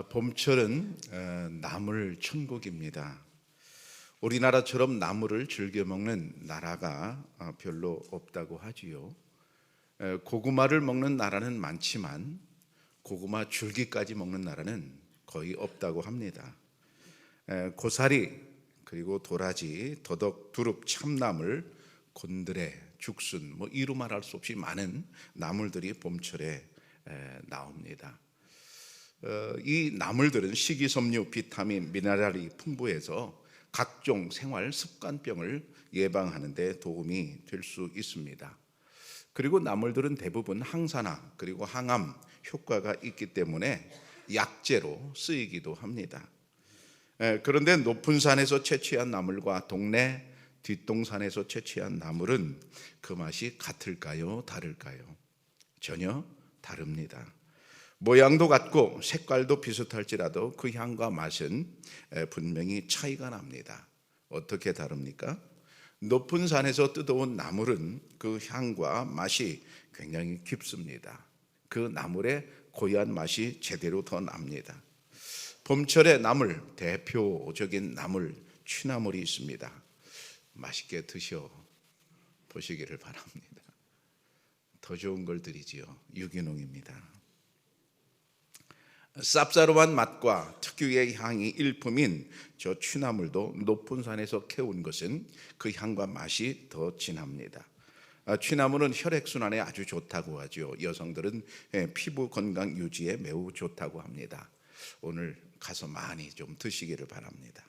봄철은 나물 천국입니다. 우리나라처럼 나물을 즐겨 먹는 나라가 별로 없다고 하지요. 고구마를 먹는 나라는 많지만 고구마 줄기까지 먹는 나라는 거의 없다고 합니다. 고사리, 그리고 도라지, 더덕, 두릅, 참나물, 곤드레, 죽순, 이루 말할 수 없이 많은 나물들이 봄철에 나옵니다. 이 나물들은 식이섬유, 비타민, 미네랄이 풍부해서 각종 생활 습관병을 예방하는 데 도움이 될 수 있습니다. 그리고 나물들은 대부분 항산화 그리고 항암 효과가 있기 때문에 약재로 쓰이기도 합니다. 그런데 높은 산에서 채취한 나물과 동네 뒷동산에서 채취한 나물은 그 맛이 같을까요? 다를까요? 전혀 다릅니다. 모양도 같고 색깔도 비슷할지라도 그 향과 맛은 분명히 차이가 납니다. 어떻게 다릅니까? 높은 산에서 뜯어온 나물은 그 향과 맛이 굉장히 깊습니다. 그 나물의 고유한 맛이 제대로 더 납니다. 봄철의 나물, 대표적인 나물, 취나물이 있습니다. 맛있게 드셔 보시기를 바랍니다. 더 좋은 걸 드리지요. 유기농입니다. 쌉싸름한 맛과 특유의 향이 일품인 저 취나물도 높은 산에서 캐온 것은 그 향과 맛이 더 진합니다. 취나물은 혈액순환에 아주 좋다고 하죠. 여성들은 피부 건강 유지에 매우 좋다고 합니다. 오늘 가서 많이 좀 드시기를 바랍니다.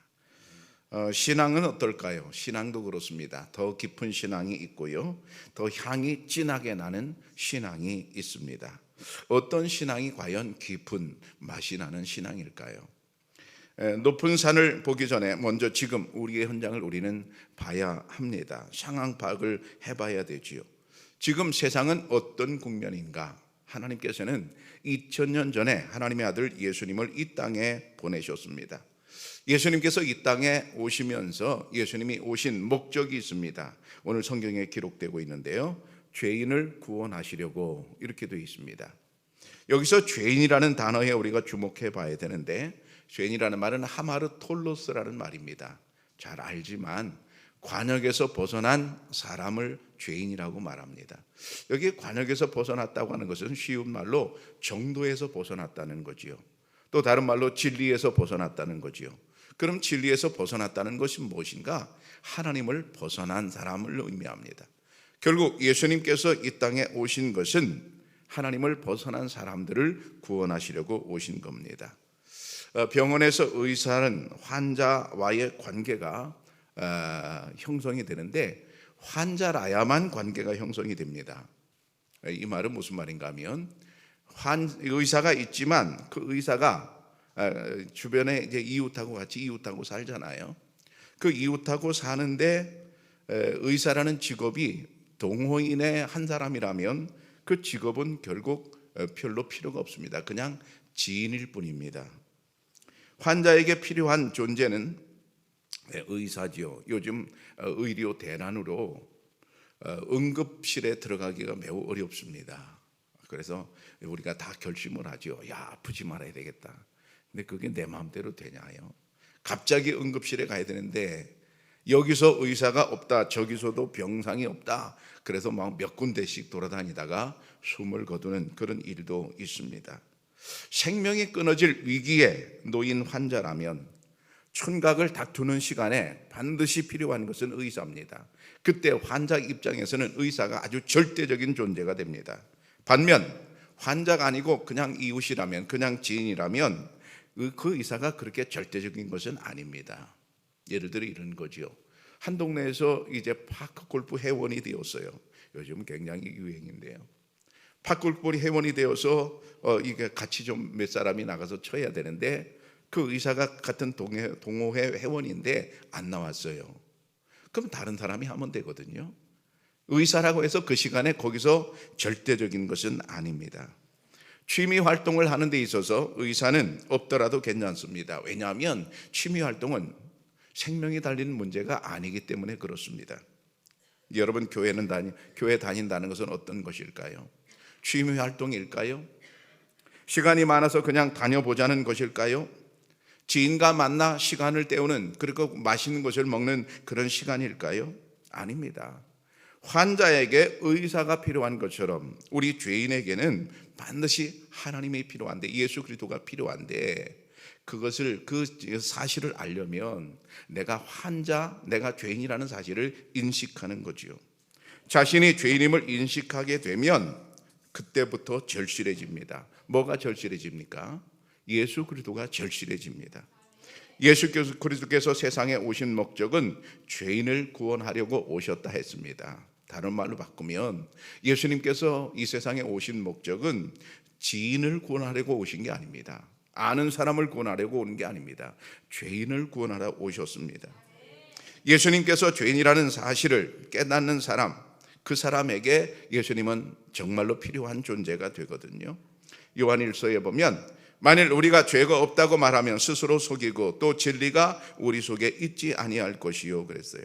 신앙은 어떨까요? 신앙도 그렇습니다. 더 깊은 신앙이 있고요, 더 향이 진하게 나는 신앙이 있습니다. 어떤 신앙이 과연 깊은 맛이 나는 신앙일까요? 높은 산을 보기 전에 먼저 지금 우리의 현장을 우리는 봐야 합니다. 상황 파악을 해봐야 되지요. 지금 세상은 어떤 국면인가? 하나님께서는 2000년 전에 하나님의 아들 예수님을 이 땅에 보내셨습니다. 예수님께서 이 땅에 오시면서 예수님이 오신 목적이 있습니다. 오늘 성경에 기록되고 있는데요, 죄인을 구원하시려고 이렇게 되어 있습니다. 여기서 죄인이라는 단어에 우리가 주목해 봐야 되는데, 죄인이라는 말은 하마르톨로스라는 말입니다. 잘 알지만 관역에서 벗어난 사람을 죄인이라고 말합니다. 여기 관역에서 벗어났다고 하는 것은 쉬운 말로 정도에서 벗어났다는 거지요. 또 다른 말로 진리에서 벗어났다는 거지요. 그럼 진리에서 벗어났다는 것이 무엇인가? 하나님을 벗어난 사람을 의미합니다. 결국 예수님께서 이 땅에 오신 것은 하나님을 벗어난 사람들을 구원하시려고 오신 겁니다. 병원에서 의사는 환자와의 관계가 형성이 되는데 환자라야만 관계가 형성이 됩니다. 이 말은 무슨 말인가 하면, 의사가 있지만 그 의사가 주변에 이제 이웃하고 같이 이웃하고 살잖아요. 그 이웃하고 사는데 의사라는 직업이 동호인의 한 사람이라면 그 직업은 결국 별로 필요가 없습니다. 그냥 지인일 뿐입니다. 환자에게 필요한 존재는 의사지요. 요즘 의료 대란으로 응급실에 들어가기가 매우 어렵습니다. 그래서 우리가 다 결심을 하죠. 야, 아프지 말아야 되겠다. 근데 그게 내 마음대로 되냐요. 갑자기 응급실에 가야 되는데 여기서 의사가 없다, 저기서도 병상이 없다. 그래서 막 몇 군데씩 돌아다니다가 숨을 거두는 그런 일도 있습니다. 생명이 끊어질 위기에 놓인 환자라면 촌각을 다투는 시간에 반드시 필요한 것은 의사입니다. 그때 환자 입장에서는 의사가 아주 절대적인 존재가 됩니다. 반면 환자가 아니고 그냥 이웃이라면, 그냥 지인이라면 그 의사가 그렇게 절대적인 것은 아닙니다. 예를 들어 이런 거지요. 한 동네에서 이제 파크 골프 회원이 되었어요. 요즘 굉장히 유행인데요. 파크 골프 회원이 되어서 이게 같이 좀 몇 사람이 나가서 쳐야 되는데 그 의사가 같은 동호회 회원인데 안 나왔어요. 그럼 다른 사람이 하면 되거든요. 의사라고 해서 그 시간에 거기서 절대적인 것은 아닙니다. 취미 활동을 하는 데 있어서 의사는 없더라도 괜찮습니다. 왜냐하면 취미 활동은 생명이 달린 문제가 아니기 때문에 그렇습니다. 여러분 교회 다닌다는 것은 어떤 것일까요? 취미 활동일까요? 시간이 많아서 그냥 다녀보자는 것일까요? 지인과 만나 시간을 때우는, 그리고 맛있는 것을 먹는 그런 시간일까요? 아닙니다. 환자에게 의사가 필요한 것처럼 우리 죄인에게는 반드시 하나님이 필요한데, 예수 그리스도가 필요한데, 그것을, 그 사실을 알려면 내가 환자, 내가 죄인이라는 사실을 인식하는 거지요. 자신이 죄인임을 인식하게 되면 그때부터 절실해집니다. 뭐가 절실해집니까? 예수 그리스도가 절실해집니다. 예수 그리스도께서 세상에 오신 목적은 죄인을 구원하려고 오셨다 했습니다. 다른 말로 바꾸면 예수님께서 이 세상에 오신 목적은 지인을 구원하려고 오신 게 아닙니다. 아는 사람을 구원하려고 오는 게 아닙니다. 죄인을 구원하러 오셨습니다. 예수님께서 죄인이라는 사실을 깨닫는 사람, 그 사람에게 예수님은 정말로 필요한 존재가 되거든요. 요한일서에 보면 만일 우리가 죄가 없다고 말하면 스스로 속이고 또 진리가 우리 속에 있지 아니할 것이요 그랬어요.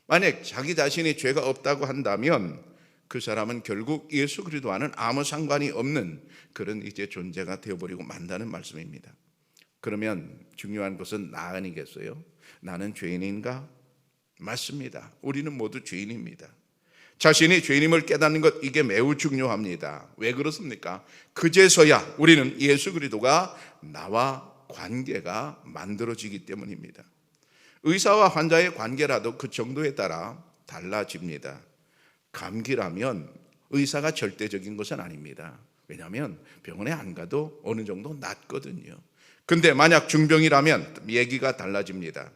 만약 자기 자신이 죄가 없다고 한다면 그 사람은 결국 예수 그리스도와는 아무 상관이 없는 그런 이제 존재가 되어버리고 만다는 말씀입니다. 그러면 중요한 것은 나 아니겠어요? 나는 죄인인가? 맞습니다. 우리는 모두 죄인입니다. 자신이 죄인임을 깨닫는 것, 이게 매우 중요합니다. 왜 그렇습니까? 그제서야 우리는 예수 그리스도가 나와 관계가 만들어지기 때문입니다. 의사와 환자의 관계라도 그 정도에 따라 달라집니다. 감기라면 의사가 절대적인 것은 아닙니다. 왜냐하면 병원에 안 가도 어느 정도 낫거든요. 근데 만약 중병이라면 얘기가 달라집니다.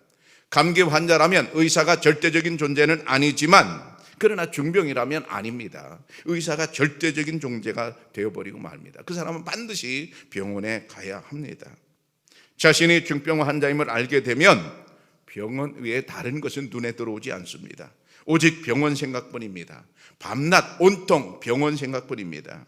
감기 환자라면 의사가 절대적인 존재는 아니지만, 그러나 중병이라면 아닙니다. 의사가 절대적인 존재가 되어버리고 말입니다. 그 사람은 반드시 병원에 가야 합니다. 자신이 중병 환자임을 알게 되면 병원 외에 다른 것은 눈에 들어오지 않습니다. 오직 병원 생각뿐입니다. 밤낮 온통 병원 생각뿐입니다.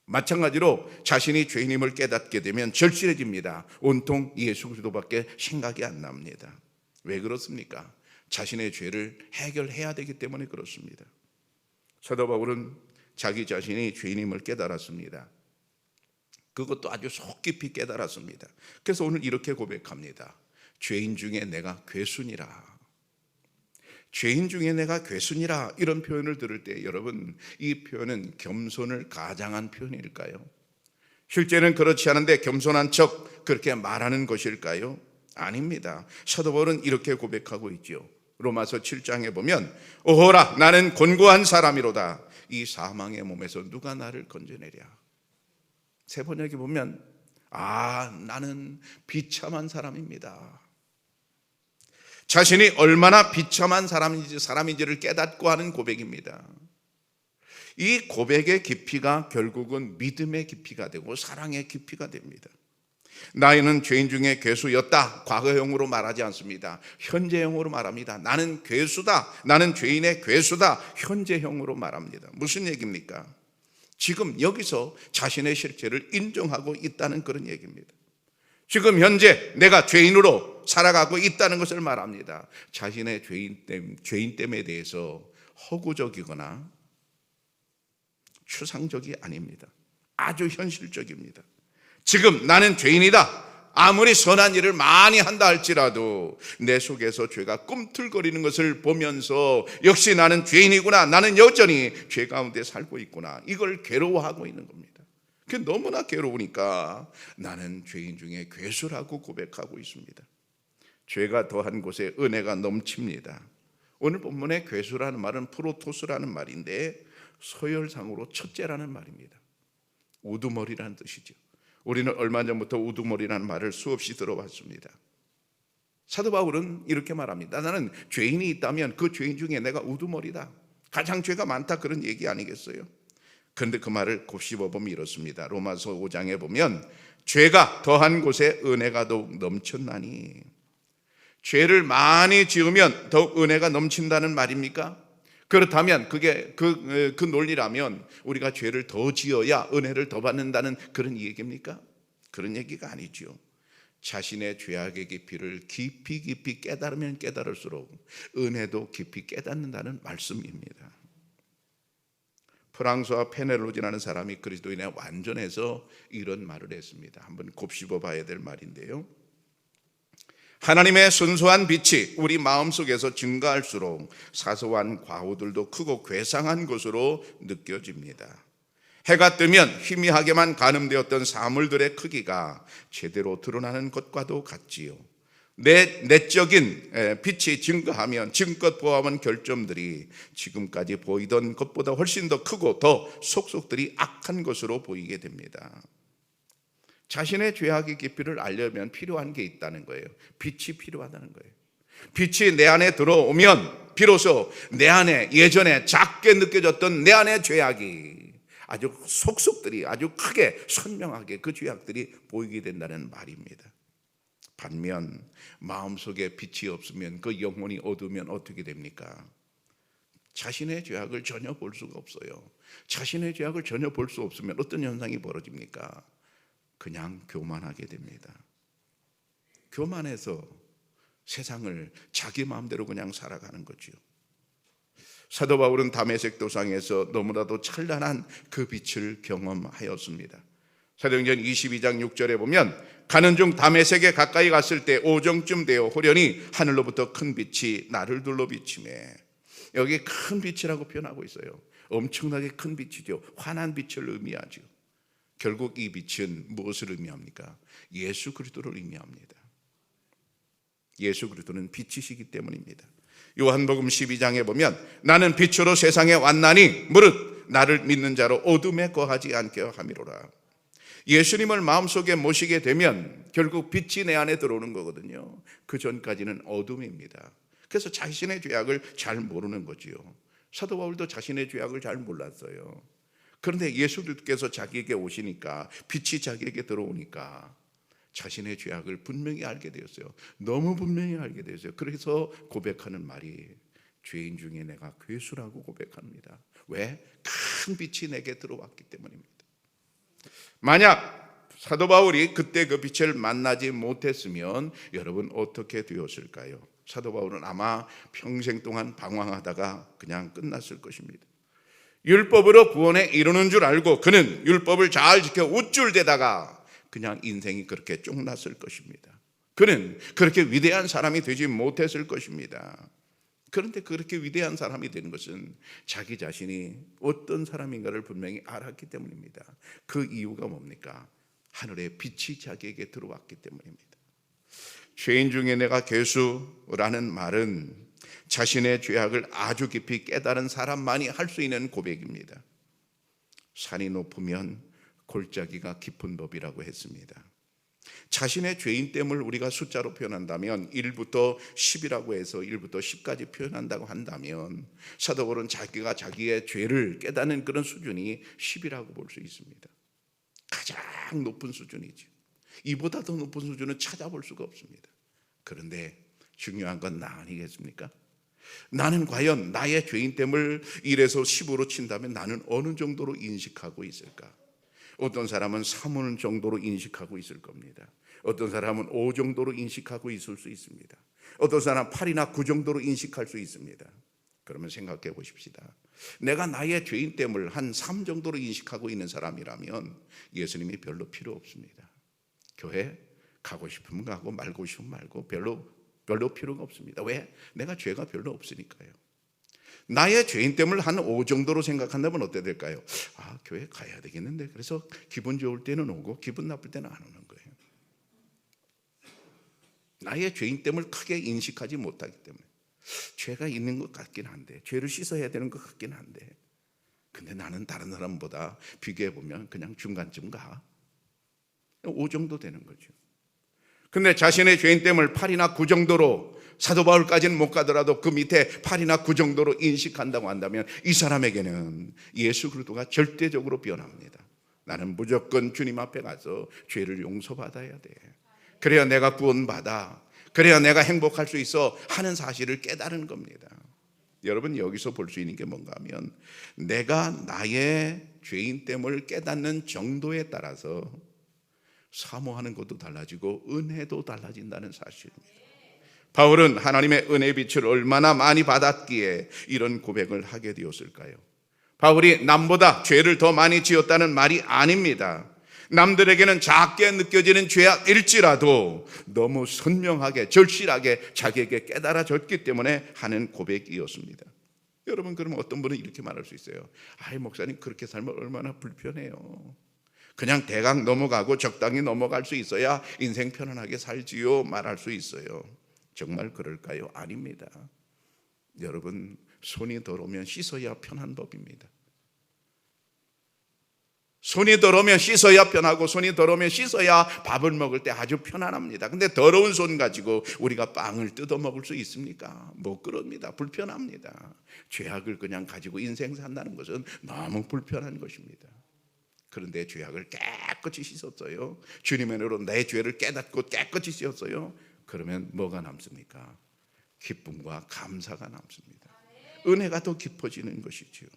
마찬가지로 자신이 죄인임을 깨닫게 되면 절실해집니다. 온통 예수 그리스도밖에 생각이 안 납니다. 왜 그렇습니까? 자신의 죄를 해결해야 되기 때문에 그렇습니다. 사도 바울은 자기 자신이 죄인임을 깨달았습니다. 그것도 아주 속 깊이 깨달았습니다. 그래서 오늘 이렇게 고백합니다. 죄인 중에 내가 괴순이라. 죄인 중에 내가 괴순이라. 이런 표현을 들을 때 여러분, 이 표현은 겸손을 가장한 표현일까요? 실제는 그렇지 않은데 겸손한 척 그렇게 말하는 것일까요? 아닙니다. 사도 바울은 이렇게 고백하고 있죠. 로마서 7장에 보면 오호라 나는 곤고한 사람이로다. 이 사망의 몸에서 누가 나를 건져내랴. 세 번역에 보면 나는 비참한 사람입니다. 자신이 얼마나 비참한 사람인지를 깨닫고 하는 고백입니다. 이 고백의 깊이가 결국은 믿음의 깊이가 되고 사랑의 깊이가 됩니다. 나는 죄인 중에 괴수였다. 과거형으로 말하지 않습니다. 현재형으로 말합니다. 나는 괴수다. 나는 죄인의 괴수다. 현재형으로 말합니다. 무슨 얘기입니까? 지금 여기서 자신의 실체를 인정하고 있다는 그런 얘기입니다. 지금 현재 내가 죄인으로 살아가고 있다는 것을 말합니다. 자신의 죄인됨에 대해서 허구적이거나 추상적이 아닙니다. 아주 현실적입니다. 지금 나는 죄인이다. 아무리 선한 일을 많이 한다 할지라도 내 속에서 죄가 꿈틀거리는 것을 보면서 역시 나는 죄인이구나. 나는 여전히 죄 가운데 살고 있구나. 이걸 괴로워하고 있는 겁니다. 그게 너무나 괴로우니까 나는 죄인 중에 괴수라고 고백하고 있습니다. 죄가 더한 곳에 은혜가 넘칩니다. 오늘 본문의 괴수라는 말은 프로토스라는 말인데 서열상으로 첫째라는 말입니다. 우두머리라는 뜻이죠. 우리는 얼마 전부터 우두머리라는 말을 수없이 들어봤습니다. 사도 바울은 이렇게 말합니다. 나는 죄인이 있다면 그 죄인 중에 내가 우두머리다. 가장 죄가 많다, 그런 얘기 아니겠어요? 그런데 그 말을 곱씹어보면 이렇습니다. 로마서 5장에 보면 죄가 더한 곳에 은혜가 더욱 넘쳤나니. 죄를 많이 지으면 더욱 은혜가 넘친다는 말입니까? 그렇다면 그게 그 논리라면 우리가 죄를 더 지어야 은혜를 더 받는다는 그런 얘기입니까? 그런 얘기가 아니죠. 자신의 죄악의 깊이를 깊이 깨달으면 깨달을수록 은혜도 깊이 깨닫는다는 말씀입니다. 프랑스와 페넬로지라는 사람이 그리스도인에 완전해서 이런 말을 했습니다. 한번 곱씹어 봐야 될 말인데요. 하나님의 순수한 빛이 우리 마음속에서 증가할수록 사소한 과오들도 크고 괴상한 것으로 느껴집니다. 해가 뜨면 희미하게만 가늠되었던 사물들의 크기가 제대로 드러나는 것과도 같지요. 내적인 빛이 증가하면 지금껏 보아온 결점들이 지금까지 보이던 것보다 훨씬 더 크고 더 속속들이 악한 것으로 보이게 됩니다. 자신의 죄악의 깊이를 알려면 필요한 게 있다는 거예요. 빛이 필요하다는 거예요. 빛이 내 안에 들어오면 비로소 내 안에 예전에 작게 느껴졌던 내 안의 죄악이 아주 속속들이 아주 크게 선명하게 그 죄악들이 보이게 된다는 말입니다. 반면 마음속에 빛이 없으면 그 영혼이 어두우면 어떻게 됩니까? 자신의 죄악을 전혀 볼 수가 없어요. 자신의 죄악을 전혀 볼 수 없으면 어떤 현상이 벌어집니까? 그냥 교만하게 됩니다. 교만해서 세상을 자기 마음대로 그냥 살아가는 거죠. 사도 바울은 다메섹 도상에서 너무나도 찬란한 그 빛을 경험하였습니다. 사도행전 22장 6절에 보면 가는 중 다메섹에 가까이 갔을 때 오정쯤 되어 호련히 하늘로부터 큰 빛이 나를 둘러 비치매. 여기 큰 빛이라고 표현하고 있어요. 엄청나게 큰 빛이죠. 환한 빛을 의미하죠. 결국 이 빛은 무엇을 의미합니까? 예수 그리스도를 의미합니다. 예수 그리스도는 빛이시기 때문입니다. 요한복음 12장에 보면 나는 빛으로 세상에 왔나니 무릇 나를 믿는 자로 어둠에 거하지 않게 함이로라. 예수님을 마음속에 모시게 되면 결국 빛이 내 안에 들어오는 거거든요. 그 전까지는 어둠입니다. 그래서 자신의 죄악을 잘 모르는 거지요. 사도 바울도 자신의 죄악을 잘 몰랐어요. 그런데 예수님께서 자기에게 오시니까 빛이 자기에게 들어오니까 자신의 죄악을 분명히 알게 되었어요. 너무 분명히 알게 되었어요. 그래서 고백하는 말이 죄인 중에 내가 괴수라고 고백합니다. 왜? 큰 빛이 내게 들어왔기 때문입니다. 만약 사도 바울이 그때 그 빛을 만나지 못했으면 여러분 어떻게 되었을까요? 사도 바울은 아마 평생 동안 방황하다가 그냥 끝났을 것입니다. 율법으로 구원에 이루는 줄 알고 그는 율법을 잘 지켜 우쭐대다가 그냥 인생이 그렇게 쫑났을 것입니다. 그는 그렇게 위대한 사람이 되지 못했을 것입니다. 그런데 그렇게 위대한 사람이 되는 것은 자기 자신이 어떤 사람인가를 분명히 알았기 때문입니다. 그 이유가 뭡니까? 하늘의 빛이 자기에게 들어왔기 때문입니다. 죄인 중에 내가 괴수라는 말은 자신의 죄악을 아주 깊이 깨달은 사람만이 할 수 있는 고백입니다. 산이 높으면 골짜기가 깊은 법이라고 했습니다. 자신의 죄인됨을 우리가 숫자로 표현한다면 1부터 10이라고 해서 1부터 10까지 표현한다고 한다면 사도 바울은 자기가 자기의 죄를 깨닫는 그런 수준이 10이라고 볼 수 있습니다. 가장 높은 수준이죠. 이보다 더 높은 수준은 찾아볼 수가 없습니다. 그런데 중요한 건 나 아니겠습니까? 나는 과연 나의 죄인됨을 1에서 10으로 친다면 나는 어느 정도로 인식하고 있을까? 어떤 사람은 3 정도로 인식하고 있을 겁니다. 어떤 사람은 5 정도로 인식하고 있을 수 있습니다. 어떤 사람은 8이나 9 정도로 인식할 수 있습니다. 그러면 생각해 보십시다. 내가 나의 죄인됨을 한 3 정도로 인식하고 있는 사람이라면 예수님이 별로 필요 없습니다. 교회 가고 싶으면 가고 말고 싶으면 말고 별로 필요가 없습니다. 왜? 내가 죄가 별로 없으니까요. 나의 죄인됨을 한 5 정도로 생각한다면 어떻게 될까요? 교회 가야 되겠는데 그래서 기분 좋을 때는 오고 기분 나쁠 때는 안 오는 거예요. 나의 죄인됨을 크게 인식하지 못하기 때문에 죄가 있는 것 같긴 한데 죄를 씻어야 되는 것 같긴 한데 근데 나는 다른 사람보다 비교해 보면 그냥 중간쯤 가. 5 정도 되는 거죠. 근데 자신의 죄인됨을 8이나 9 정도로 사도 바울까지는 못 가더라도 그 밑에 8이나 9 정도로 인식한다고 한다면 이 사람에게는 예수 그리스도가 절대적으로 변합니다. 나는 무조건 주님 앞에 가서 죄를 용서받아야 돼. 그래야 내가 구원받아. 그래야 내가 행복할 수 있어 하는 사실을 깨달은 겁니다. 여러분 여기서 볼 수 있는 게 뭔가 하면 내가 나의 죄인됨을 깨닫는 정도에 따라서 사모하는 것도 달라지고 은혜도 달라진다는 사실입니다. 바울은 하나님의 은혜의 빛을 얼마나 많이 받았기에 이런 고백을 하게 되었을까요? 바울이 남보다 죄를 더 많이 지었다는 말이 아닙니다. 남들에게는 작게 느껴지는 죄악일지라도 너무 선명하게 절실하게 자기에게 깨달아졌기 때문에 하는 고백이었습니다. 여러분, 그러면 어떤 분은 이렇게 말할 수 있어요. 아이, 목사님, 그렇게 살면 얼마나 불편해요. 그냥 대강 넘어가고 적당히 넘어갈 수 있어야 인생 편안하게 살지요, 말할 수 있어요. 정말 그럴까요? 아닙니다. 여러분, 손이 더러우면 씻어야 편한 법입니다. 손이 더러우면 씻어야 편하고 손이 더러우면 씻어야 밥을 먹을 때 아주 편안합니다. 근데 더러운 손 가지고 우리가 빵을 뜯어 먹을 수 있습니까? 못 그럽니다. 불편합니다. 죄악을 그냥 가지고 인생 산다는 것은 너무 불편한 것입니다. 그런데 죄악을 깨끗이 씻었어요. 주님의 은혜로 내 죄를 깨닫고 깨끗이 씻었어요. 그러면 뭐가 남습니까? 기쁨과 감사가 남습니다. 은혜가 더 깊어지는 것이지요.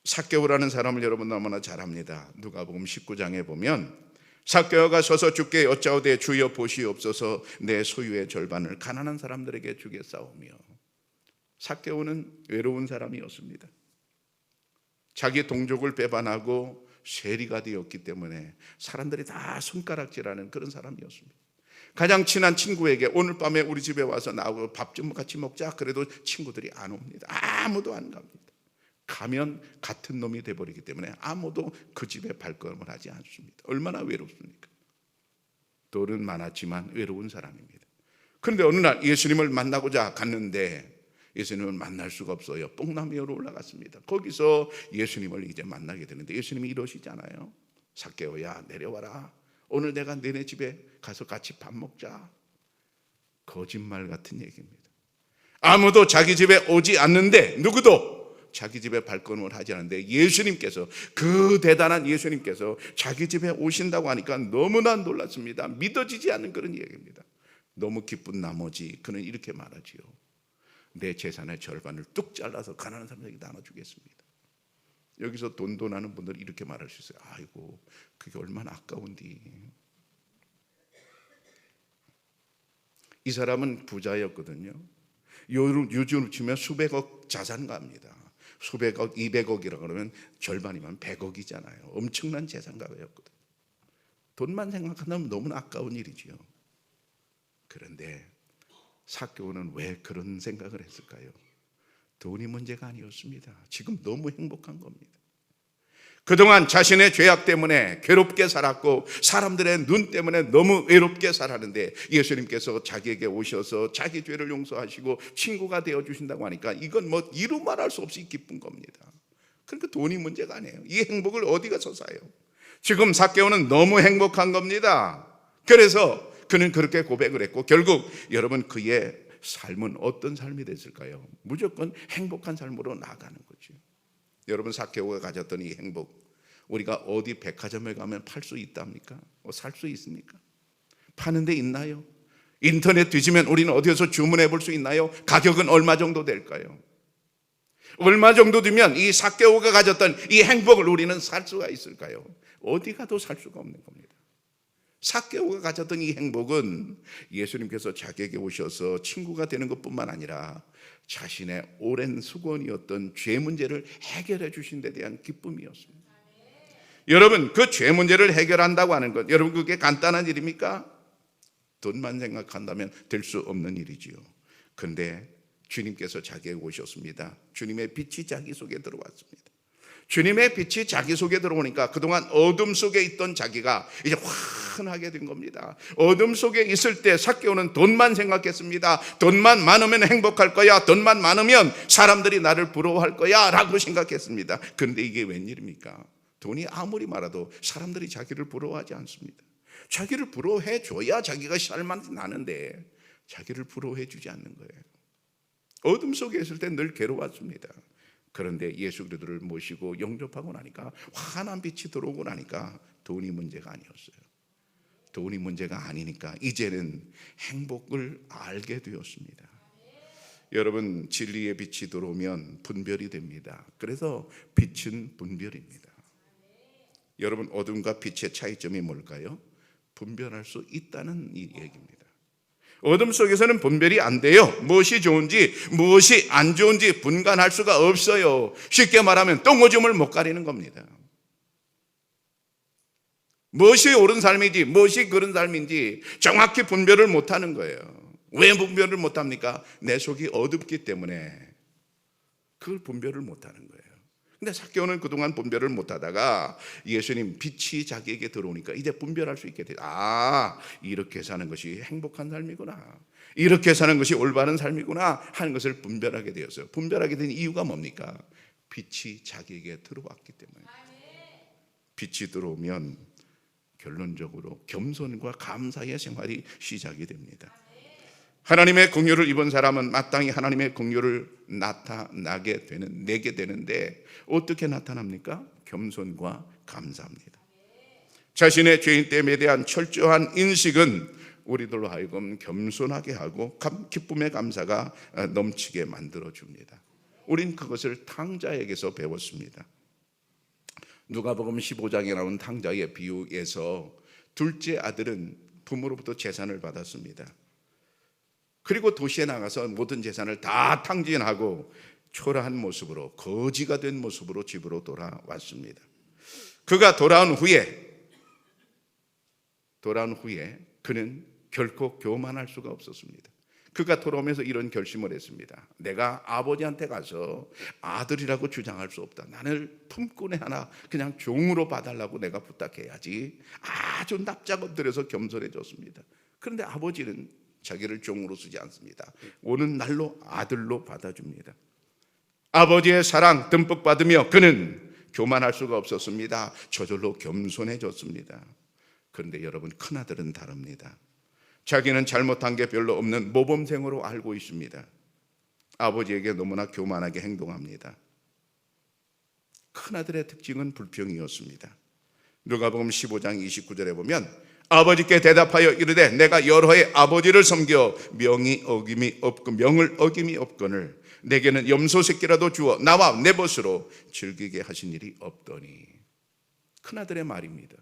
삭개오라는 사람을 여러분 너무나 잘 압니다. 누가복음 19장에 보면 삭개오가 서서 주께 여짜오되 주여 보시옵소서 내 소유의 절반을 가난한 사람들에게 주겠사오며. 삭개오는 외로운 사람이었습니다. 자기 동족을 배반하고 세리가 되었기 때문에 사람들이 다 손가락질하는 그런 사람이었습니다. 가장 친한 친구에게 오늘 밤에 우리 집에 와서 나하고 밥 좀 같이 먹자 그래도 친구들이 안 옵니다. 아무도 안 갑니다. 가면 같은 놈이 돼버리기 때문에 아무도 그 집에 발걸음을 하지 않습니다. 얼마나 외롭습니까? 돈은 많았지만 외로운 사람입니다. 그런데 어느 날 예수님을 만나고자 갔는데 예수님을 만날 수가 없어요. 뽕나무 위로 올라갔습니다. 거기서 예수님을 이제 만나게 되는데 예수님이 이러시잖아요. 삭개오야, 내려와라. 오늘 내가 너네 집에 가서 같이 밥 먹자. 거짓말 같은 얘기입니다. 아무도 자기 집에 오지 않는데 누구도 자기 집에 발걸음을 하지 않는데 예수님께서, 그 대단한 예수님께서 자기 집에 오신다고 하니까 너무나 놀랐습니다. 믿어지지 않는 그런 얘기입니다. 너무 기쁜 나머지 그는 이렇게 말하지요. 내 재산의 절반을 뚝 잘라서 가난한 사람에게 나눠주겠습니다. 여기서 돈하는 분들이 이렇게 말할 수 있어요. 아이고, 그게 얼마나 아까운디. 이 사람은 부자였거든요. 요즘 치면 수백억 자산가입니다. 수백억, 200억이라고 그러면 절반이면 100억이잖아요. 엄청난 재산가였거든요. 돈만 생각한다면 너무나 아까운 일이지요. 그런데 삭개오는 왜 그런 생각을 했을까요? 돈이 문제가 아니었습니다. 지금 너무 행복한 겁니다. 그동안 자신의 죄악 때문에 괴롭게 살았고 사람들의 눈 때문에 너무 외롭게 살았는데 예수님께서 자기에게 오셔서 자기 죄를 용서하시고 친구가 되어주신다고 하니까 이건 뭐 이루 말할 수 없이 기쁜 겁니다. 그러니까 돈이 문제가 아니에요. 이 행복을 어디 가서 사요? 지금 삭개오는 너무 행복한 겁니다. 그래서 그는 그렇게 고백을 했고 결국 여러분 그의 삶은 어떤 삶이 됐을까요? 무조건 행복한 삶으로 나아가는 거죠. 여러분, 삭개오가 가졌던 이 행복, 우리가 어디 백화점에 가면 팔 수 있답니까? 살 수 있습니까? 파는 데 있나요? 인터넷 뒤지면 우리는 어디에서 주문해 볼 수 있나요? 가격은 얼마 정도 될까요? 얼마 정도 되면 이 삭개오가 가졌던 이 행복을 우리는 살 수가 있을까요? 어디 가도 살 수가 없는 겁니다. 삭개오가 가졌던 이 행복은 예수님께서 자기에게 오셔서 친구가 되는 것뿐만 아니라 자신의 오랜 수건이었던 죄 문제를 해결해 주신 데 대한 기쁨이었습니다. 여러분, 그 죄 문제를 해결한다고 하는 것, 여러분 그게 간단한 일입니까? 돈만 생각한다면 될 수 없는 일이지요. 그런데 주님께서 자기에게 오셨습니다. 주님의 빛이 자기 속에 들어왔습니다. 주님의 빛이 자기 속에 들어오니까 그동안 어둠 속에 있던 자기가 이제 환하게 된 겁니다. 어둠 속에 있을 때 삭개오는 돈만 생각했습니다. 돈만 많으면 행복할 거야. 돈만 많으면 사람들이 나를 부러워할 거야 라고 생각했습니다. 그런데 이게 웬일입니까? 돈이 아무리 많아도 사람들이 자기를 부러워하지 않습니다. 자기를 부러워해 줘야 자기가 살맛이 나는데 자기를 부러워해 주지 않는 거예요. 어둠 속에 있을 때 늘 괴로웠습니다. 그런데 예수 그리스도를 모시고 영접하고 나니까 환한 빛이 들어오고 나니까 돈이 문제가 아니었어요. 돈이 문제가 아니니까 이제는 행복을 알게 되었습니다. 여러분, 진리의 빛이 들어오면 분별이 됩니다. 그래서 빛은 분별입니다. 여러분, 어둠과 빛의 차이점이 뭘까요? 분별할 수 있다는 이 얘기입니다. 어둠 속에서는 분별이 안 돼요. 무엇이 좋은지 무엇이 안 좋은지 분간할 수가 없어요. 쉽게 말하면 똥오줌을 못 가리는 겁니다. 무엇이 옳은 삶인지 무엇이 그른 삶인지 정확히 분별을 못하는 거예요. 왜 분별을 못합니까? 내 속이 어둡기 때문에 그걸 분별을 못하는 거예요. 근데 삭개오는 그동안 분별을 못하다가 예수님 빛이 자기에게 들어오니까 이제 분별할 수 있게 돼요. 이렇게 사는 것이 행복한 삶이구나, 이렇게 사는 것이 올바른 삶이구나 하는 것을 분별하게 되었어요. 분별하게 된 이유가 뭡니까? 빛이 자기에게 들어왔기 때문에. 빛이 들어오면 결론적으로 겸손과 감사의 생활이 시작이 됩니다. 하나님의 긍휼을 입은 사람은 마땅히 하나님의 긍휼을 내게 되는데 어떻게 나타납니까? 겸손과 감사합니다. 자신의 죄인됨에 대한 철저한 인식은 우리들로 하여금 겸손하게 하고 기쁨의 감사가 넘치게 만들어줍니다. 우린 그것을 탕자에게서 배웠습니다. 누가복음 15장에 나온 탕자의 비유에서 둘째 아들은 부모로부터 재산을 받았습니다. 그리고 도시에 나가서 모든 재산을 다 탕진하고 초라한 모습으로, 거지가 된 모습으로 집으로 돌아왔습니다. 그가 돌아온 후에 그는 결코 교만할 수가 없었습니다. 그가 돌아오면서 이런 결심을 했습니다. 내가 아버지한테 가서 아들이라고 주장할 수 없다. 나를 품꾼에 하나 그냥 종으로 봐달라고 내가 부탁해야지. 아주 납작 엎드려서 겸손해졌습니다. 그런데 아버지는 자기를 종으로 쓰지 않습니다. 오는 날로 아들로 받아줍니다. 아버지의 사랑 듬뿍 받으며 그는 교만할 수가 없었습니다. 저절로 겸손해졌습니다. 그런데 여러분, 큰아들은 다릅니다. 자기는 잘못한 게 별로 없는 모범생으로 알고 있습니다. 아버지에게 너무나 교만하게 행동합니다. 큰아들의 특징은 불평이었습니다. 누가복음 15장 29절에 보면 아버지께 대답하여 이르되 내가 여러 해 아버지를 섬겨 명을 어김이 없거늘 내게는 염소 새끼라도 주어 나와 내 벗으로 즐기게 하신 일이 없더니. 큰아들의 말입니다.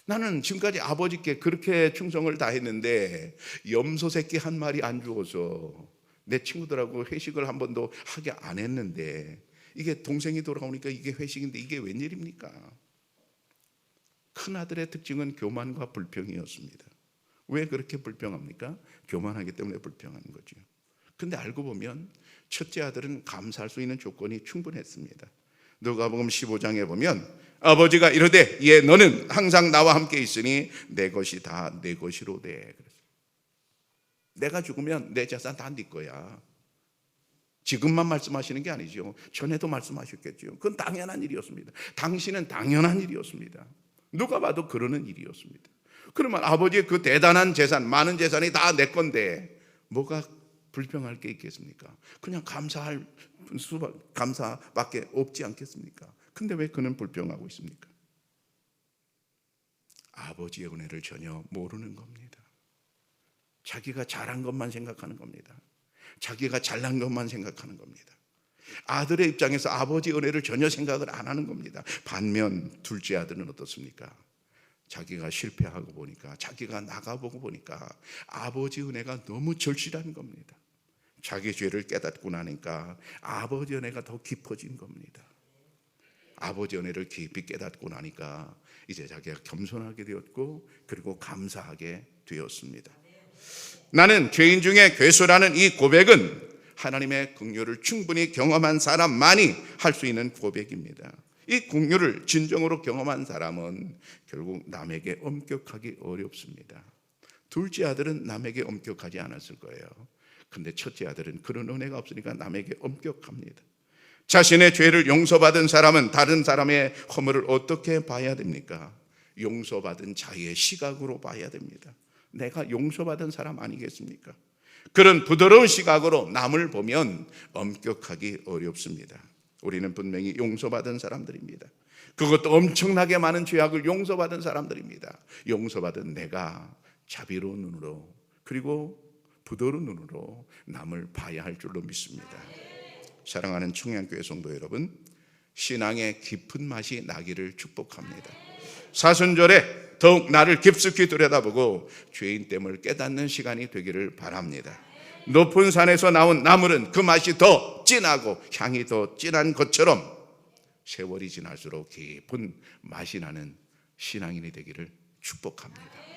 나는 지금까지 아버지께 그렇게 충성을 다했는데 염소 새끼 한 마리 안 주어서 내 친구들하고 회식을 한 번도 하게 안 했는데 이게 동생이 돌아오니까 이게 회식인데 이게 웬일입니까? 큰아들의 특징은 교만과 불평이었습니다. 왜 그렇게 불평합니까? 교만하기 때문에 불평하는 거죠. 근데 알고 보면 첫째 아들은 감사할 수 있는 조건이 충분했습니다. 누가복음 15장에 보면 아버지가 이르되 예 너는 항상 나와 함께 있으니 내 것이 다 내 것이로되. 내가 죽으면 내 재산 다 네 거야. 지금만 말씀하시는 게 아니죠. 전에도 말씀하셨겠죠. 그건 당연한 일이었습니다. 당신은 당연한 일이었습니다. 누가 봐도 그러는 일이었습니다. 그러면 아버지의 그 대단한 재산, 많은 재산이 다 내 건데 뭐가 불평할 게 있겠습니까? 그냥 감사밖에 없지 않겠습니까? 근데 왜 그는 불평하고 있습니까? 아버지의 은혜를 전혀 모르는 겁니다. 자기가 잘한 것만 생각하는 겁니다. 자기가 잘난 것만 생각하는 겁니다. 아들의 입장에서 아버지 은혜를 전혀 생각을 안 하는 겁니다. 반면 둘째 아들은 어떻습니까? 자기가 실패하고 보니까, 자기가 나가보고 보니까 아버지 은혜가 너무 절실한 겁니다. 자기 죄를 깨닫고 나니까 아버지 은혜가 더 깊어진 겁니다. 아버지 은혜를 깊이 깨닫고 나니까 이제 자기가 겸손하게 되었고 그리고 감사하게 되었습니다. 나는 죄인 중에 괴수라는 이 고백은 하나님의 긍휼을 충분히 경험한 사람만이 할 수 있는 고백입니다. 이 긍휼을 진정으로 경험한 사람은 결국 남에게 엄격하기 어렵습니다. 둘째 아들은 남에게 엄격하지 않았을 거예요. 근데 첫째 아들은 그런 은혜가 없으니까 남에게 엄격합니다. 자신의 죄를 용서받은 사람은 다른 사람의 허물을 어떻게 봐야 됩니까? 용서받은 자의 시각으로 봐야 됩니다. 내가 용서받은 사람 아니겠습니까? 그런 부드러운 시각으로 남을 보면 엄격하기 어렵습니다. 우리는 분명히 용서받은 사람들입니다. 그것도 엄청나게 많은 죄악을 용서받은 사람들입니다. 용서받은 내가 자비로운 눈으로 그리고 부드러운 눈으로 남을 봐야 할 줄로 믿습니다. 사랑하는 청양교회 성도 여러분, 신앙의 깊은 맛이 나기를 축복합니다. 사순절에 더욱 나를 깊숙이 들여다보고 죄인됨을 깨닫는 시간이 되기를 바랍니다. 높은 산에서 나온 나물은 그 맛이 더 진하고 향이 더 진한 것처럼 세월이 지날수록 깊은 맛이 나는 신앙인이 되기를 축복합니다.